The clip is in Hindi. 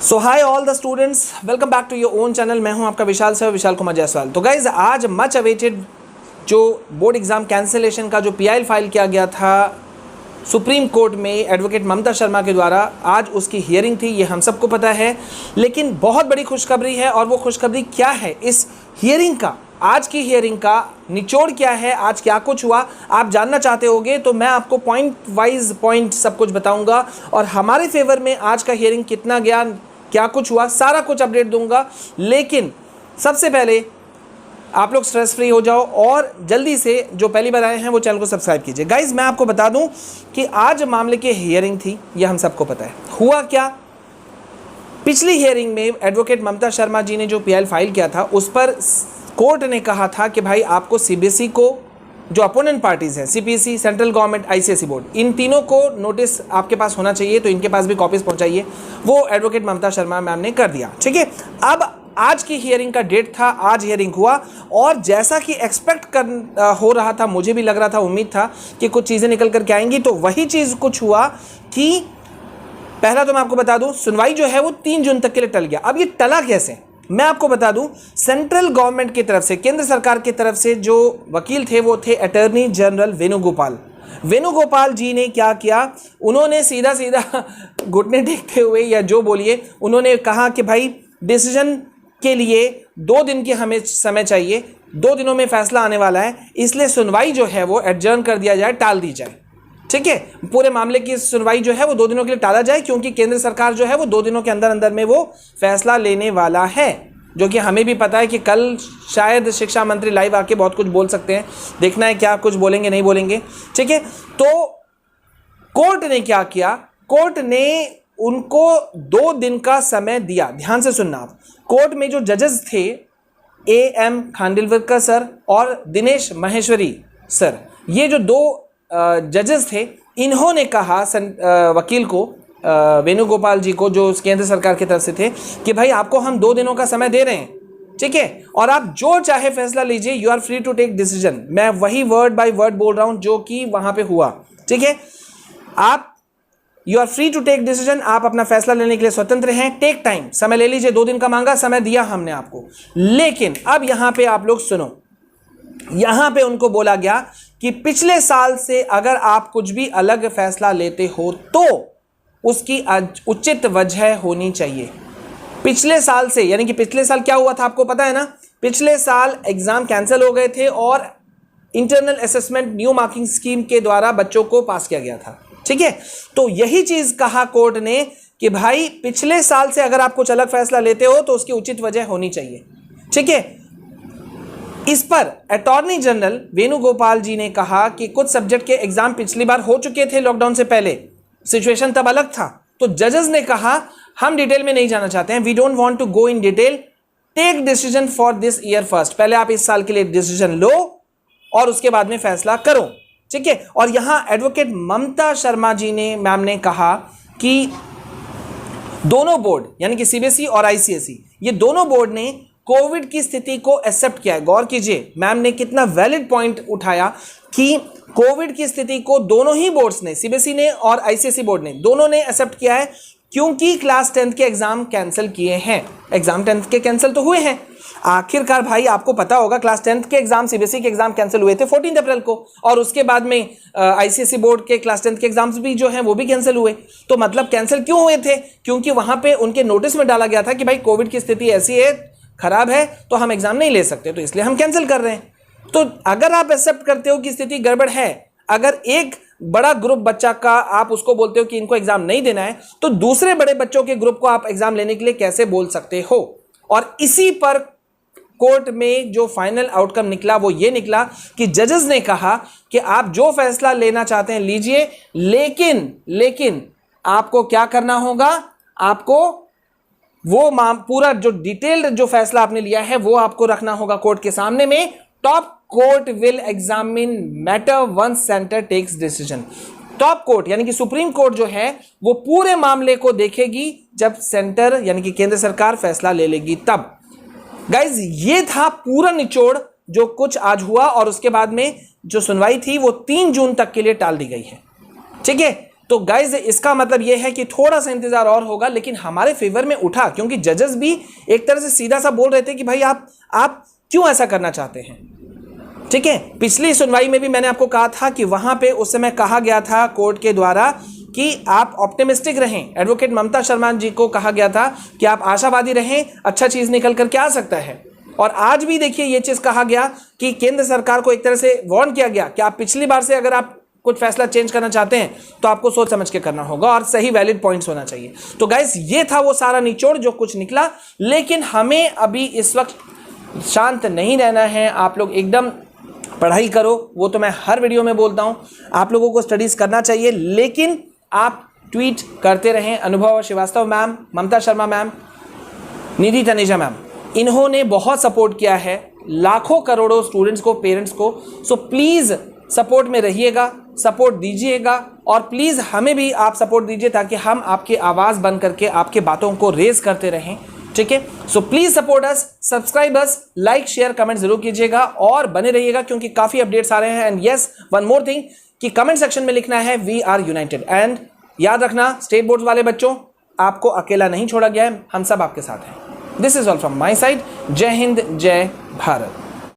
So hi all the students, welcome back to your own channel. मैं हूं आपका विशाल सर, विशाल कुमार जायसवाल। तो गाइज, आज मच अवेटेड जो बोर्ड एग्जाम कैंसिलेशन का जो पीआईएल फाइल किया गया था सुप्रीम कोर्ट में एडवोकेट ममता शर्मा के द्वारा, आज उसकी हियरिंग थी। ये हम सबको पता है, लेकिन बहुत बड़ी खुशखबरी है। और वो खुशखबरी क्या है, इस हियरिंग का, आज की हियरिंग का निचोड़ क्या है, आज क्या कुछ हुआ, आप जानना चाहते होगे तो मैं आपको पॉइंट वाइज पॉइंट सब कुछ बताऊंगा। और हमारे फेवर में आज का हियरिंग कितना गया, क्या कुछ हुआ, सारा कुछ अपडेट दूंगा। लेकिन सबसे पहले आप लोग स्ट्रेस फ्री हो जाओ और जल्दी से जो पहली बार आए हैं वो चैनल को सब्सक्राइब कीजिए। गाइज, मैं आपको बता दूं कि आज मामले की हियरिंग थी, ये हम सबको पता है। हुआ क्या, पिछली हियरिंग में एडवोकेट ममता शर्मा जी ने जो पीआईएल फाइल किया था, उस पर कोर्ट ने कहा था कि भाई आपको सीबीएसई को, जो अपोनेंट पार्टीज हैं, CPSE, central government, ICSE board, इन तीनों को नोटिस आपके पास होना चाहिए, तो इनके पास भी कॉपीज पहुंचाइए। वो एडवोकेट ममता शर्मा मैम ने कर दिया, ठीक है। अब आज की हियरिंग का डेट था, आज हियरिंग हुआ और जैसा कि एक्सपेक्ट हो रहा था, मुझे भी लग रहा था, उम्मीद था कि कुछ चीज़ें निकल करके आएंगी, तो वही चीज़ कुछ हुआ कि पहला तो मैं आपको बता दूं, सुनवाई जो है वो 3 जून तक के लिए टल गया। अब ये टला कैसे, मैं आपको बता दूं, सेंट्रल गवर्नमेंट की तरफ से, केंद्र सरकार की तरफ से जो वकील थे वो थे अटॉर्नी जनरल वेणुगोपाल जी ने क्या किया, उन्होंने सीधा सीधा घुटने टेकते हुए, या जो बोलिए, उन्होंने कहा कि भाई डिसीजन के लिए 2 दिन की हमें समय चाहिए, 2 दिनों में फैसला आने वाला है, इसलिए सुनवाई जो है वो एडजर्न कर दिया जाए, टाल दी जाए, ठीक है। पूरे मामले की सुनवाई जो है वो 2 दिनों के लिए टाला जाए, क्योंकि केंद्र सरकार जो है वो 2 दिनों के अंदर अंदर में वो फैसला लेने वाला है, जो कि हमें भी पता है कि कल शायद शिक्षा मंत्री लाइव आके बहुत कुछ बोल सकते हैं। देखना है क्या कुछ बोलेंगे, नहीं बोलेंगे, ठीक है। तो कोर्ट ने क्या किया, कोर्ट ने उनको 2 दिन का समय दिया। ध्यान से सुनना आप, कोर्ट में जो जजेस थे, एएम खानविलकर सर और दिनेश माहेश्वरी सर, ये जो 2 जजेस थे, इन्होंने कहा वकील को, वेणुगोपाल जी को, जो केंद्र सरकार की तरफ से थे, कि भाई आपको हम 2 दिनों का समय दे रहे हैं, ठीक है, और आप जो चाहे फैसला लीजिए, you are free to take decision. मैं वही वर्ड बाय वर्ड बोल रहा हूं जो कि वहां पे हुआ, ठीक है। आप you are free to take decision, आप अपना फैसला लेने के लिए स्वतंत्र हैं, टेक टाइम, समय ले लीजिए। 2 दिन का मांगा, समय दिया हमने आपको। लेकिन अब यहां पे आप लोग सुनो, यहां पे उनको बोला गया कि पिछले साल से अगर आप कुछ भी अलग फैसला लेते हो तो उसकी उचित वजह होनी चाहिए। पिछले साल से, यानी कि पिछले साल क्या हुआ था आपको पता है ना, पिछले साल एग्जाम कैंसिल हो गए थे और internal assessment new marking scheme के द्वारा बच्चों को पास किया गया था, ठीक है। तो यही चीज कहा कोर्ट ने कि भाई पिछले साल से अगर आप कुछ अलग फैसला लेते हो तो उसकी उचित वजह होनी चाहिए, ठीक है। इस पर अटॉर्नी जनरल वेणुगोपाल जी ने कहा कि कुछ सब्जेक्ट के एग्जाम पिछली बार हो चुके थे लॉकडाउन से पहले, सिचुएशन तब अलग था। तो जजेस ने कहा हम डिटेल में नहीं जाना चाहते हैं, we don't want to go in detail, take decision for this year first. पहले आप इस साल के लिए डिसीजन लो और उसके बाद में फैसला करो, ठीक है। और यहां एडवोकेट ममता शर्मा जी ने, मैम ने कहा कि दोनों बोर्ड, यानी कि सीबीएसई और आईसीएसई, ये दोनों बोर्ड ने कोविड की स्थिति को एक्सेप्ट किया है। गौर कीजिए, मैम ने कितना वैलिड पॉइंट उठाया कि कोविड की स्थिति को दोनों ही बोर्ड्स ने, सीबीएसई ने और आईसीएसई बोर्ड ने, दोनों ने एक्सेप्ट किया है, क्योंकि क्लास 10th के एग्जाम कैंसिल किए हैं। एग्जाम 10th के कैंसिल तो हुए हैं आखिरकार, भाई आपको पता होगा क्लास 10th के एग्जाम, सीबीएसई के एग्जाम कैंसिल हुए थे 14 अप्रैल को, और उसके बाद में आईसीएसई बोर्ड के क्लास 10th के एग्जाम्स भी जो हैं वो भी कैंसिल हुए। तो मतलब कैंसिल क्यों हुए थे, क्योंकि वहां पे उनके नोटिस में डाला गया था कि भाई कोविड की स्थिति ऐसी है, खराब है, तो हम एग्जाम नहीं ले सकते, तो इसलिए हम कैंसिल कर रहे हैं। तो अगर आप एक्सेप्ट करते हो कि स्थिति गड़बड़ है, अगर एक बड़ा ग्रुप बच्चा का आप उसको बोलते हो कि इनको एग्जाम नहीं देना है, तो दूसरे बड़े बच्चों के ग्रुप को आप एग्जाम लेने के लिए कैसे बोल सकते हो। और इसी पर कोर्ट में जो फाइनल आउटकम निकला वो ये निकला कि जजेस ने कहा कि आप जो फैसला लेना चाहते हैं लीजिए, लेकिन आपको क्या करना होगा, आपको वो पूरा जो डिटेल्ड जो फैसला आपने लिया है वो आपको रखना होगा कोर्ट के सामने में। Top court will examine matter once centre takes decision. Top court यानी कि सुप्रीम कोर्ट जो है वो पूरे मामले को देखेगी जब सेंटर यानी कि केंद्र सरकार फैसला ले लेगी तब। गाइज, ये था पूरा निचोड़ जो कुछ आज हुआ, और उसके बाद में जो सुनवाई थी वो 3 जून तक के लिए टाल दी गई है, ठीक है। तो गाइज इसका मतलब यह है कि थोड़ा सा इंतजार और होगा, लेकिन हमारे फेवर में उठा, क्योंकि जजेस भी एक तरह से सीधा सा बोल रहे थे कि भाई आप क्यों ऐसा करना चाहते हैं। ठीक है, पिछली सुनवाई में भी मैंने आपको कहा था कि वहां पे उस समय कहा गया था कोर्ट के द्वारा कि आप ऑप्टिमिस्टिक रहें। एडवोकेट ममता शर्मा जी को कहा गया था कि आप आशावादी रहें, अच्छा चीज निकल कर के आ सकता है। और आज भी देखिए ये चीज कहा गया कि केंद्र सरकार को एक तरह से वार्न किया गया कि आप पिछली बार से अगर आप कुछ फैसला चेंज करना चाहते हैं तो आपको सोच समझ के करना होगा और सही वैलिड पॉइंट्स होना चाहिए। तो गाइस ये था वो सारा निचोड़ जो कुछ निकला, लेकिन हमें अभी इस वक्त शांत नहीं रहना है। आप लोग एकदम पढ़ाई करो, वो तो मैं हर वीडियो में बोलता हूं, आप लोगों को स्टडीज करना चाहिए, लेकिन आप ट्वीट करते रहें। अनुभव श्रीवास्तव मैम, ममता शर्मा मैम, निधि तनेजा मैम, इन्होंने बहुत सपोर्ट किया है लाखों करोड़ों स्टूडेंट्स को, पेरेंट्स को। सो प्लीज़ सपोर्ट में रहिएगा, सपोर्ट दीजिएगा, और प्लीज़ हमें भी आप सपोर्ट दीजिए ताकि हम आपकी आवाज़ बन करके आपके बातों को रेज करते रहें। ठीक है, so please support us, subscribe us, like share comment जरूर कीजिएगा और बने रहिएगा क्योंकि काफ़ी अपडेट्स आ रहे हैं। And yes, one more thing कि कमेंट सेक्शन में लिखना है वी आर यूनाइटेड। एंड याद रखना स्टेट बोर्ड वाले बच्चों, आपको अकेला नहीं छोड़ा गया है, हम सब आपके साथ हैं। This is all from my side. जय हिंद, जय भारत।